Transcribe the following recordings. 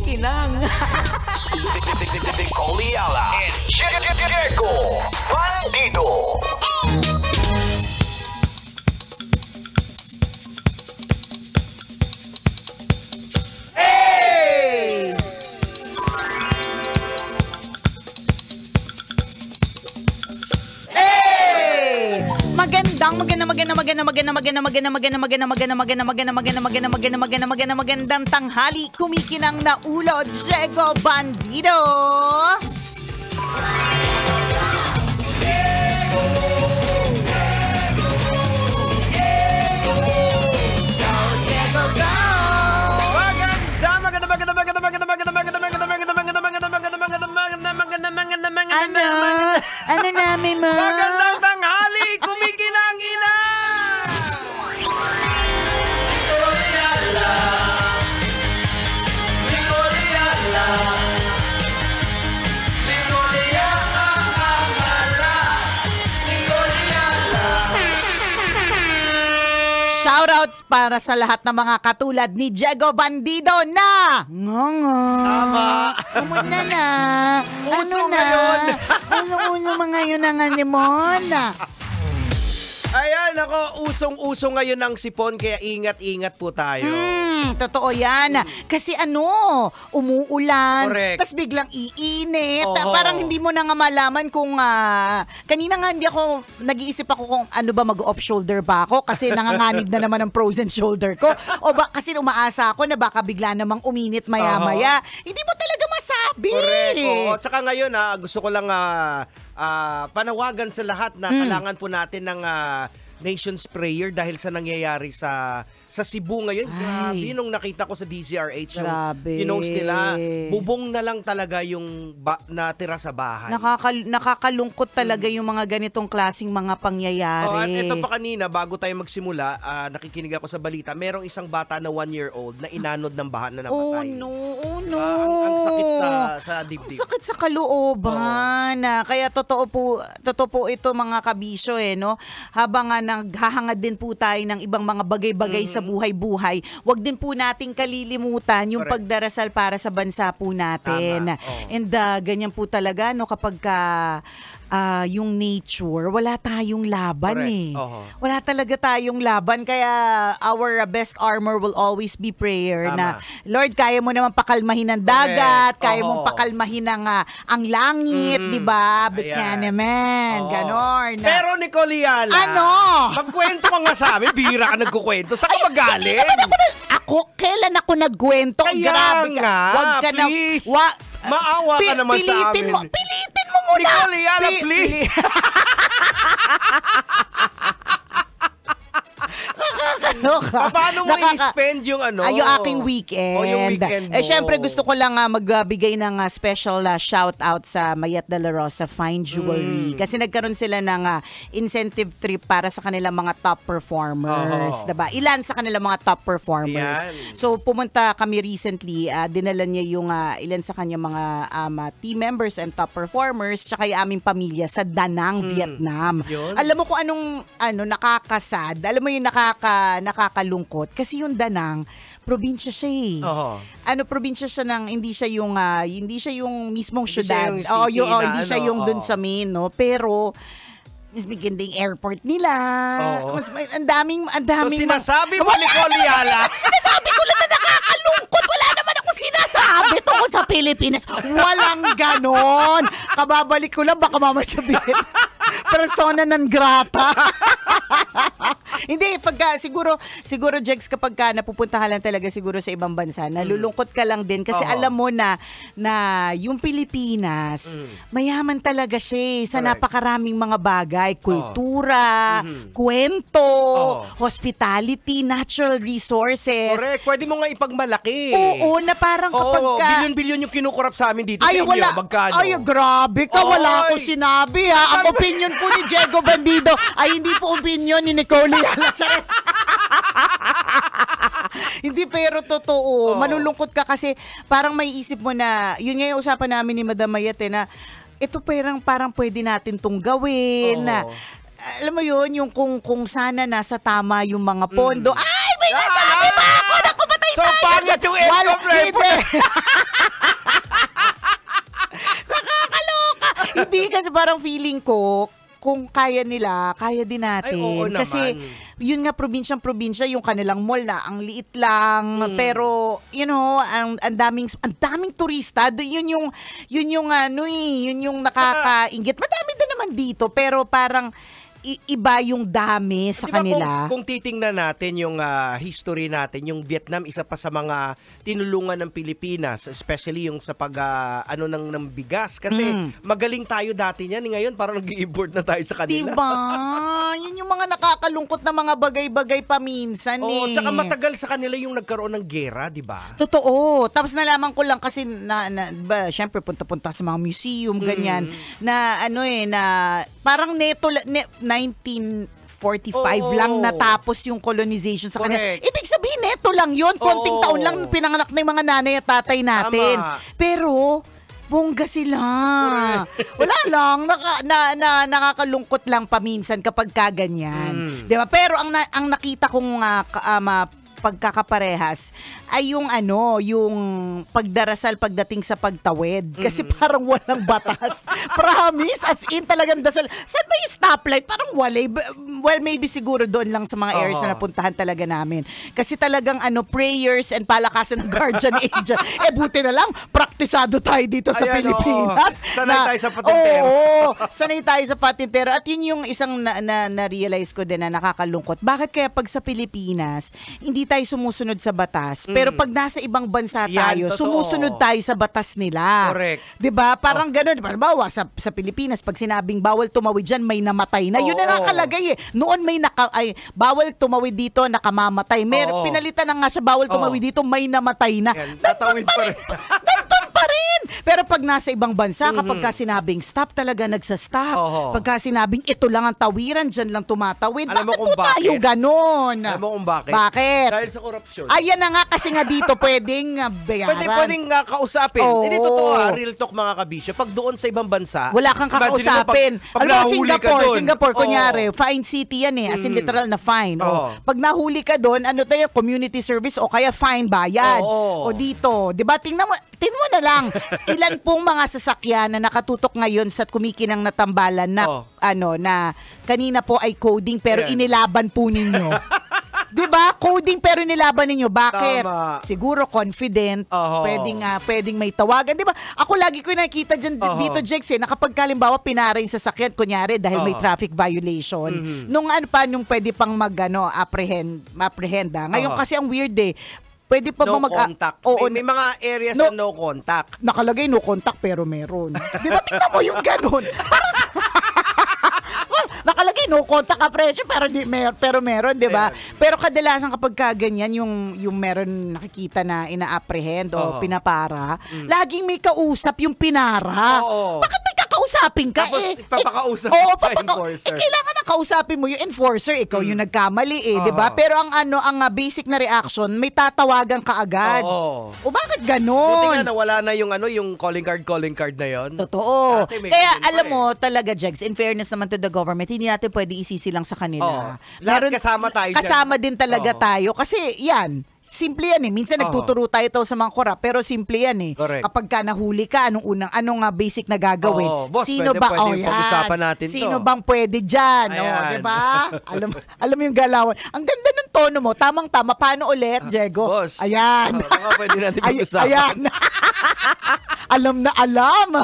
kumikinang. Nicole Ayala and Diego Bandido. Magandang tanghali, kumikinang na ulo, Diego Bandido. Ano namin mo? Magandang tanghali, kumikinang ina! Shoutouts para sa lahat ng mga katulad ni Diego Bandido na ngongo. Tama. Kumuna na. Uso ano ngayon. Uso mga yun ang animon. Ayan, ako, usong-uso ngayon ang sipon, kaya ingat-ingat po tayo. Totoo yan. Kasi umuulan. Correct. Tapos biglang iinit. Oho. Parang hindi mo na nga malaman kung... kanina nga nag-iisip ako kung ano ba mag-off shoulder ba ako kasi nanganganib na naman ang frozen shoulder ko. O ba kasi umaasa ako na baka bigla namang uminit maya-maya. Hindi mo talaga masabi. Correct. Oo. Tsaka ngayon, gusto ko lang panawagan sa lahat na kailangan po natin ng Nation's Prayer dahil sa nangyayari sa Cebu ngayon. Grabe, nung nakita ko sa DZRH yung pinost nila, bubong na lang talaga yung natira sa bahay. Nakakalungkot talaga yung mga ganitong klaseng mga pangyayari. At ito pa kanina, bago tayo magsimula, nakikinig ako sa balita, merong isang bata na 1-year-old na inanod ng baha na napatay. Oh no. Ang sakit sa dibdib. Ang sakit sa kalooban. Kaya totoo po ito mga kabisyo no. Habang naghahangad din po tayo ng ibang mga bagay-bagay sa buhay-buhay, wag din po nating kalilimutan yung pagdarasal para sa bansa po natin. And ganyan po talaga kapag yung nature, wala tayong laban Wala talaga tayong laban, kaya our best armor will always be prayer. Na Lord, kaya mo naman pakalmahin ang dagat, kaya mo pakalmahin ang langit, di ba? But can naman, ganon. Pero Nicole Ayala, magkwento ka nga sa amin, bira ka nagkukwento. Saan ka magaling? Kailan ako nagkwento? Kaya grabe ka. nga, Wag ka please. Maawa ka naman sa amin. Pilitin mo muna. Nicole Ayala, please. Paano mo i-spend yung yung aking weekend? Yung weekend mo. Syempre gusto ko lang magbigay ng special shout out sa Mayat de la Rosa Fine Jewelry. Kasi nagkaroon sila ng incentive trip para sa kanilang mga top performers. Diba? Ilan sa kanilang mga top performers. So pumunta kami recently, dinala niya yung ilan sa kanyang mga team members and top performers, tsaka yung aming pamilya sa Da Nang, Vietnam. Alam mo kung anong nakakasad, alam mo yung nakakalungkot kasi yung Da Nang, probinsya siya probinsya siya ng hindi siya yung mismong syudad. Hindi siya yung dun sa main, no? Pero mas magandang airport nila. Ang daming. So sinasabi mo, Nicole Ayala? Sinasabi ko lang na nakakalungkot. Wala naman ako sinasabi tungkol sa Pilipinas. Walang ganon. Kababalik ko lang, baka mamasabihin. Persona non grata. Hindi, siguro Jegs, kapag napupuntahan lang talaga siguro sa ibang bansa, nalulungkot ka lang din kasi alam mo na yung Pilipinas, mayaman talaga siya sa napakaraming mga bagay, kultura, kwento, hospitality, natural resources. Correct, pwede mo nga ipagmalaki. Oo, na parang kapag bilyon-bilyon yung kinukurap sa amin dito. Ay, wala. Magkano? Ay, grabe ka, wala akong sinabi Ang opinion po ni Diego Bandido ay hindi po opinion ni Nicole Ayala. Hindi, pero totoo. Malulungkot ka kasi parang may isip mo na, yun nga yung usapan namin ni Madam Mayat na ito parang pwede natin tong gawin. Alam mo yun, yung kung sana nasa tama yung mga pondo. Ay, may nasabi pa ako! Naku, matay so, tayo! pangit yung end of life. Hindi kasi parang feeling ko, kung kaya nila, kaya din natin. Ay, oo naman. Kasi, yun nga, probinsyang-probinsya, yung kanilang mall na, ang liit lang. Pero, ang daming turista. Yun yung nakakaingit. Madami din naman dito, pero parang, iba yung dami sa kanila. Kung titingnan natin yung history natin, yung Vietnam, isa pa sa mga tinulungan ng Pilipinas, especially yung sa ng bigas. Kasi magaling tayo dati niyan. Ngayon, parang nag-i-import na tayo sa kanila. Diba? Yun yung mga nakakalungkot na mga bagay-bagay paminsan eh. Tsaka matagal sa kanila yung nagkaroon ng gera, di ba? Totoo. Tapos nalaman ko lang kasi syempre punta-punta sa mga museum, ganyan, na parang neto 1945 lang natapos yung colonization sa kanila. Ibig sabihin, neto lang yun. Konting taon lang pinanganak na yung mga nanay at tatay natin. Tama. Pero, bongga sila. Wala lang. Nakakalungkot lang paminsan kapag kaganyan. Diba? Pero ang nakita kong pagkakaparehas ay yung pagdarasal pagdating sa pagtawid. Kasi parang walang batas. Promise, as in talagang dasal. Saan ba yung stoplight? Parang wala. Well, maybe siguro doon lang sa mga areas na napuntahan talaga namin. Kasi talagang prayers and palakasan ng guardian angel. Buti na lang, praktisado tayo dito sa Pilipinas. Sanay tayo sa patintero. Sanay tayo sa patintero. At yun yung isang na-realize ko din na nakakalungkot. Bakit kaya pag sa Pilipinas, hindi tayo sumusunod sa batas. Pero pag nasa ibang bansa tayo, sumusunod tayo sa batas nila. Correct. 'Di ba? Parang gano'n. Halimbawa, sa Pilipinas, pag sinabing bawal tumawid dyan, may namatay na. Yun na nakalagay eh. Noon may bawal tumawid dito, nakamamatay. Pinalitan na nga siya, bawal tumawid dito, may namatay na. Tatawid pa rin. Nandun pa rin. Pero pag nasa ibang bansa, kapag sinabing stop, talaga nagsa-stop. Pagka sinabing ito lang ang tawiran, dyan lang tumatawid. Alam mo Bakit kung po tayo ganon? Alam mo kung bakit? Bakit? Dahil sa korupsyon. Ayan na nga, kasi nga dito pwedeng bayaran. Pwedeng kausapin. Oo. Hindi totoo real talk mga kabisyo. Pag doon sa ibang bansa, wala kang kakausapin. Alam mo, Singapore, kunyari, fine city yan eh. As in literal na fine. Pag nahuli ka doon, community service o kaya fine bayad. O dito, di ba? Tingnan mo na lang. Ilan pong mga sasakyan na nakatutok ngayon sa kumikinang na tambalan na, na kanina po ay coding pero inilaban po ninyo. Diba? Coding pero nilaban ninyo. Bakit? Tama. Siguro confident. Pwedeng may tawagan. Diba? Ako lagi ko nakita dyan dito, Jex, na kapag kalimbawa pinara yung sasakyan, kunyari dahil may traffic violation, nung pwede pang apprehend. Ngayon kasi ang weird eh. Pwede pa no ba contact. May mga areas na no contact. Nakalagay no contact pero meron. Di ba? Tingnan mo yung ganun. Parang nakalagay no contact apprehension pero meron, 'di ba? Pero kadalasan kapag ganyan yung meron nakikita na ina-apprehend o pinapara, laging may kausap yung pinara. Bakit may kakausapin ka? Tapos ipapakausap sa enforcer. Kailangan na kausapin mo yung enforcer, ikaw yung nagkamali 'di ba? Pero ang basic na reaction, may tatawagan ka agad. O bakit ganon? Buti nga nawala na yung calling card na yon. Totoo. Kaya alam mo talaga, Jegs, in fairness naman to the government, hindi natin pwede isisi lang sa kanila. Lahat kasama tayo dyan. Kasama din talaga tayo. Kasi yan, simple yan eh. Minsan nagtuturo tayo sa mga korap, pero simple yan eh. Correct. Kapag ka nahuli ka, anong basic na gagawin? Boss, sino pwede pag-usapan natin to. Sino bang pwede dyan? Diba? alam mo yung galawan. Ang ganda ng tono mo. Tamang-tama. Paano ulit, Diego? Boss. Ayan. Pwede natin pag-usapan. Ayan. Alam na alam.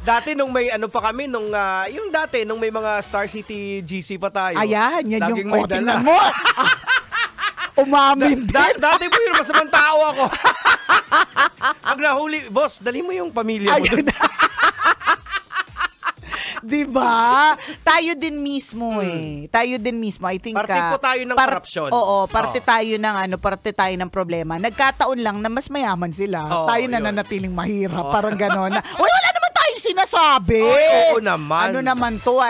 Dati nung may pa kami, nung may mga Star City GC pa tayo. Ayan, yan laging yung dala. mo. Umamin din. Dati po yun, masamang tao ako. Pag nahuli, boss, dali mo yung pamilya mo. Diba? Tayo din mismo eh. Tayo din mismo. I think parte po tayo ng korupsyon. Oo, parte tayo ng problema. Nagkataon lang na mas mayaman sila. Tayo na nanatiling mahirap. Parang gano'n. Wala naman tayong sinasabi. Oo naman. Ano naman to?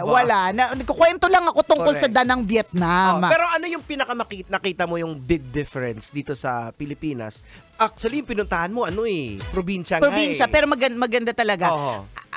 Wala. Nagkukwento lang ako tungkol sa Danang Vietnam. Pero ano yung nakita mo yung big difference dito sa Pilipinas? Actually, yung pinuntahan mo, probinsya nga eh. Probinsya, pero maganda talaga.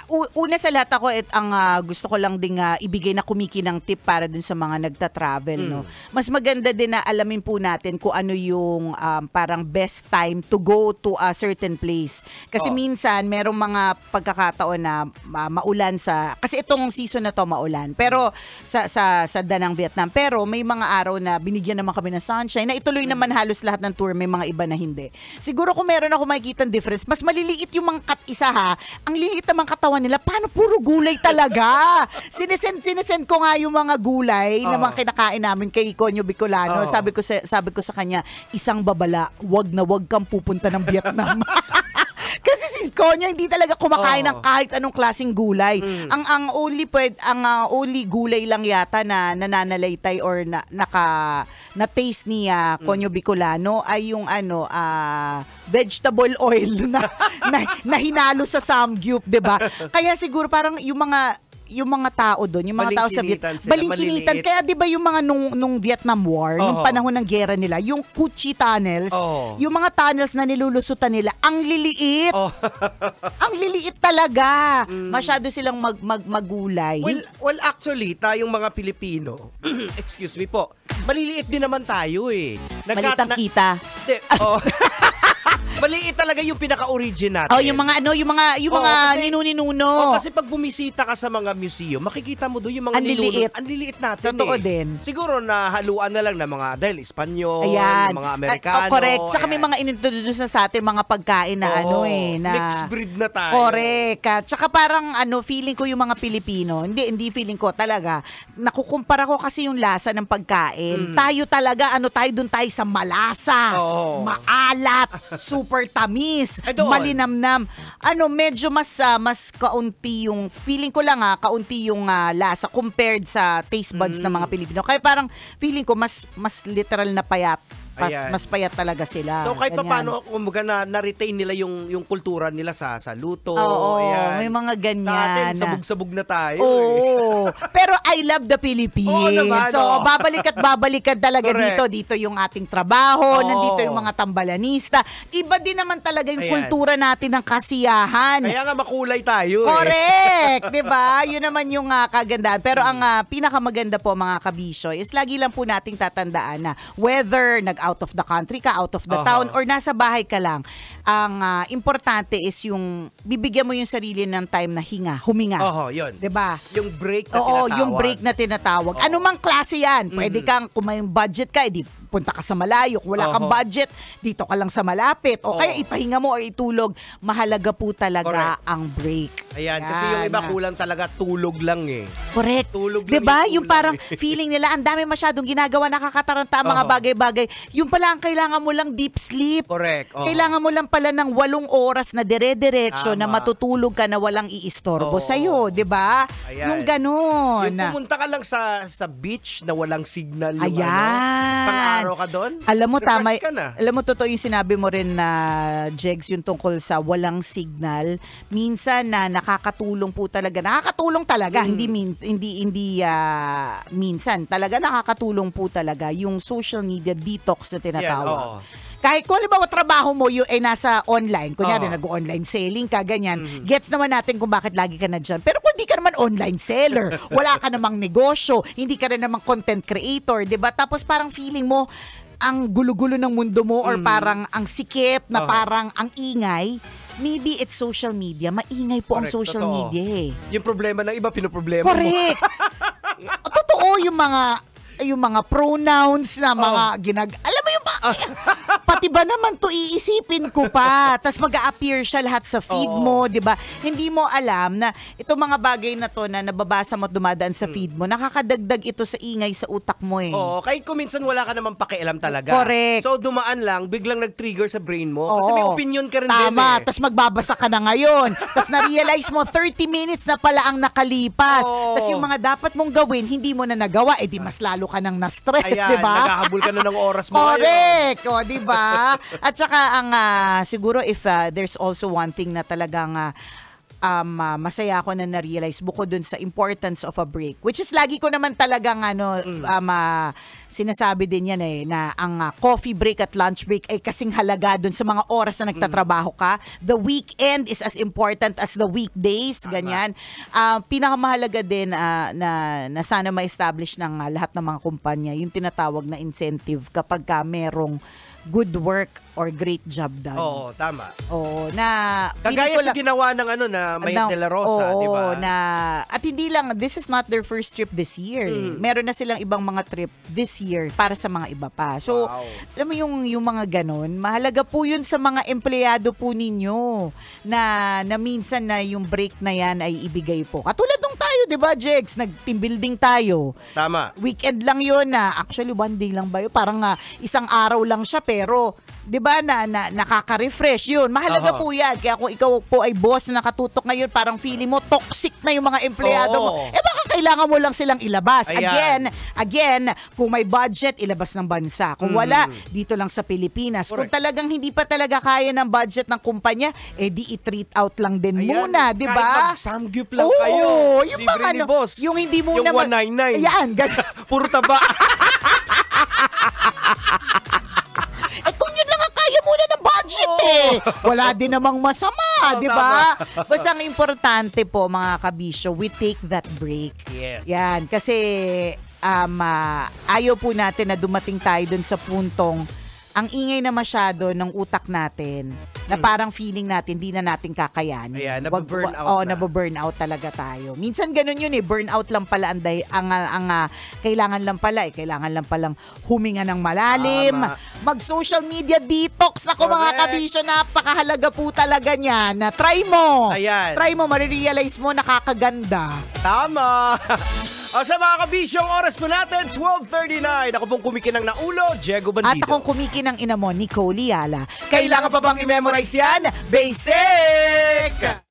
una sa lahat ako, ang gusto ko lang ding ibigay na kumikinang tip para dun sa mga nagta-travel, no. Mas maganda din na alamin po natin kung ano yung parang best time to go to a certain place. Kasi minsan merong mga pagkakataon na maulan kasi itong season na to maulan. Pero sa Danang Vietnam, pero may mga araw na binigyan naman kami ng sunshine na ituloy naman halos lahat ng tour, may mga iba na hindi. Siguro kung meron ako makikita ng difference, mas maliliit yung mga isa ang liliit naman katawan nila, paano puro gulay talaga? Sinesend ko nga yung mga gulay na mga kinakain namin kay Konyo Bicolano. Sabi ko sa kanya, isang babala, wag kang pupunta ng Vietnam. Kasi si Konya hindi talaga kumakain ng kahit anong klaseng gulay. Ang only gulay lang yata na nananalaytay or na taste ni Konyo Bicolano ay yung vegetable oil na hinalo sa samgyup, 'di ba? Kaya siguro parang yung mga tao doon, yung mga tao sa Vietnam, balingkinitan. Kaya 'di ba yung mga nung Vietnam War, nung panahon ng giyera nila, yung Cu Chi tunnels, yung mga tunnels na nilulusutan nila, ang liliit. Ang liliit talaga. Masyado silang magulay. Well, actually, tayong mga Pilipino, excuse me po, maliliit din naman tayo eh. Malitang kita. Maliit talaga yung pinaka-origin natin. Yung mga ninuno. Kasi pag bumisita ka sa mga museum, makikita mo doon yung mga ninuno. Ang liliit natin. Totoo din. Siguro na haluan na lang ng mga dahil Espanyol, mga Amerikano. Correct. Tsaka may mga inintroduce na sa atin mga pagkain na na mixed breed na tayo. Correct. Tsaka parang feeling ko yung mga Pilipino, hindi feeling ko talaga, nakukumpara ko kasi yung lasa ng pagkain. Tayo talaga, tayo dun tayo sa malasa, maalat, super tamis, malinamnam. Medyo mas kaunti yung, feeling ko lang kaunti yung lasa compared sa taste buds ng mga Pilipino. Kaya parang feeling ko mas literal na payat. Mas payat talaga sila. So kahit paano, kumbaga na-retain nila yung kultura nila sa luto. May mga ganyan. Sa atin, sabog-sabog na tayo. Pero I love the Philippines. Babalik talaga dito yung ating trabaho, nandito yung mga tambalanista. Iba din naman talaga yung kultura natin ng kasiyahan. Kaya nga makulay tayo. Correct. 'Di ba? Yun naman yung kagandahan. Pero ang pinakamaganda po mga kabisyo is lagi lang po nating tatandaan na whether out of the country ka, out of the town, or nasa bahay ka lang, ang importante is yung bibigyan mo yung sarili ng time na huminga. Yun. 'Di ba? Yung break na tinatawag. Yung break na tinatawag. Ano mang klase yan. Pwede kang, kung may budget ka, edi punta ka sa malayo. Kung wala kang budget, dito ka lang sa malapit. O kaya ipahinga mo or itulog. Mahalaga po talaga ang break. Ayan, kasi yung iba kulang talaga, tulog lang eh. Correct. Tulog lang. Diba? Yung parang feeling nila, ang dami masyadong ginagawa, nakakataranta ang mga bagay-bagay. Yung pala, ang kailangan mo lang deep sleep. Correct. Kailangan mo lang pala ng 8 oras na dire-diretso na matutulog ka na walang iistorbo sa'yo. Diba? Ayan. Yung ganun. Yung pumunta ka lang sa beach na walang signal. Yung Ayan. araw ka doon? Alam mo, tama. Alam mo, totoo yung sinabi mo rin na, Jegs, yung tungkol sa walang signal. Minsan na nakakatulong po talaga. Nakakatulong talaga. Hindi minsan. Talaga nakakatulong po talaga yung social media detox na tinatawag. Kahit kung halimbawa trabaho mo nasa online, kunyari nag-online selling ka, ganyan, gets naman natin kung bakit lagi ka na dyan. Pero kung di ka naman online seller, wala ka namang negosyo, hindi ka rin namang content creator, diba? Tapos parang feeling mo, ang gulo-gulo ng mundo mo or parang ang sikip na parang ang ingay, maybe it's social media. Maingay po ang social media eh. Yung problema ng iba, pinoproblema mo. Correct. Totoo yung mga pronouns na mga alam mo yung pati ba naman to iisipin ko pa, tas mag-a-appear siya lahat sa feed mo, di ba? Hindi mo alam na itong mga bagay na to na nababasa mo at dumadaan sa feed mo, nakakadagdag ito sa ingay sa utak mo eh. Kahit kung minsan wala ka namang pakialam talaga. Correct. So dumaan lang, biglang nag-trigger sa brain mo. Kasi may opinion ka rin din eh. Tama, tas magbabasa ka na ngayon. Tas na-realize mo 30 minutes na pala ang nakalipas. Tas yung mga dapat mong gawin, hindi mo na nagawa, di mas lalo ka nang na-stress, di ba? Naghahabol ka na ng oras mo. Correct. Di ba? At saka ang siguro if there's also one thing na talagang masaya ako na na-realize bukod dun sa importance of a break. Which is lagi ko naman talagang sinasabi din yan na ang coffee break at lunch break ay kasing halaga dun sa mga oras na nagtatrabaho ka. The weekend is as important as the weekdays, ganyan. Pinakamahalaga din na sana ma-establish ng lahat ng mga kumpanya yung tinatawag na incentive kapag merong good work or great job done. Oo, tama. Oo, na kagaya sa ginawa ng na Mayet de la Rosa, di ba? At hindi lang, this is not their first trip this year. Meron na silang ibang mga trip this year para sa mga iba pa. So, alam mo yung mga ganon, mahalaga po yun sa mga empleyado po ninyo na minsan na yung break na yan ay ibigay po. Katulad nung tayo, di ba, Jegs? Nag-team building tayo. Tama. Weekend lang yun actually one day lang ba yun? Parang isang araw lang siya pero 'di ba na nakaka-refresh 'yun. Mahalaga po 'yan. Kaya kung ikaw po ay boss na nakatutok ngayon, parang feeling mo toxic na yung mga empleyado mo. Baka kailangan mo lang silang ilabas. Ayan. Again, kung may budget, ilabas ng bansa. Kung wala, dito lang sa Pilipinas. Correct. Kung talagang hindi pa talaga kaya ng budget ng kumpanya, di i-treat out lang din muna, 'di ba? Kahit mag-samgyup lang kayo. Yung mga ni boss. yung hindi muna yung 199. Ayan, puro taba. Kung yun lang ang kaya muna ng budget wala din namang masama, di ba? Basta ang importante po mga kabisyo, we take that break. Yes. Yan, kasi ayaw po natin na dumating tayo dun sa puntong ang ingay na masyado ng utak natin na parang feeling natin di na natin kakayanin. Ayan, nababurnout na. Nababurnout talaga tayo. Minsan ganun yun burnout lang pala ang kailangan lang pala kailangan lang palang huminga ng malalim, mag-social media detox. Naku mga kabisyo, napakahalaga po talaga niyan. Try mo. Ayan. Try mo, marirealize mo nakakaganda. Tama. Sa mga kabisyo, ang oras po natin, 12:39. Ako pong kumikinang na ulo, Diego Bandido. At akong kumikinang ina mo, Nicole Liala. Kailangan pa bang i-memorize yan? Basic!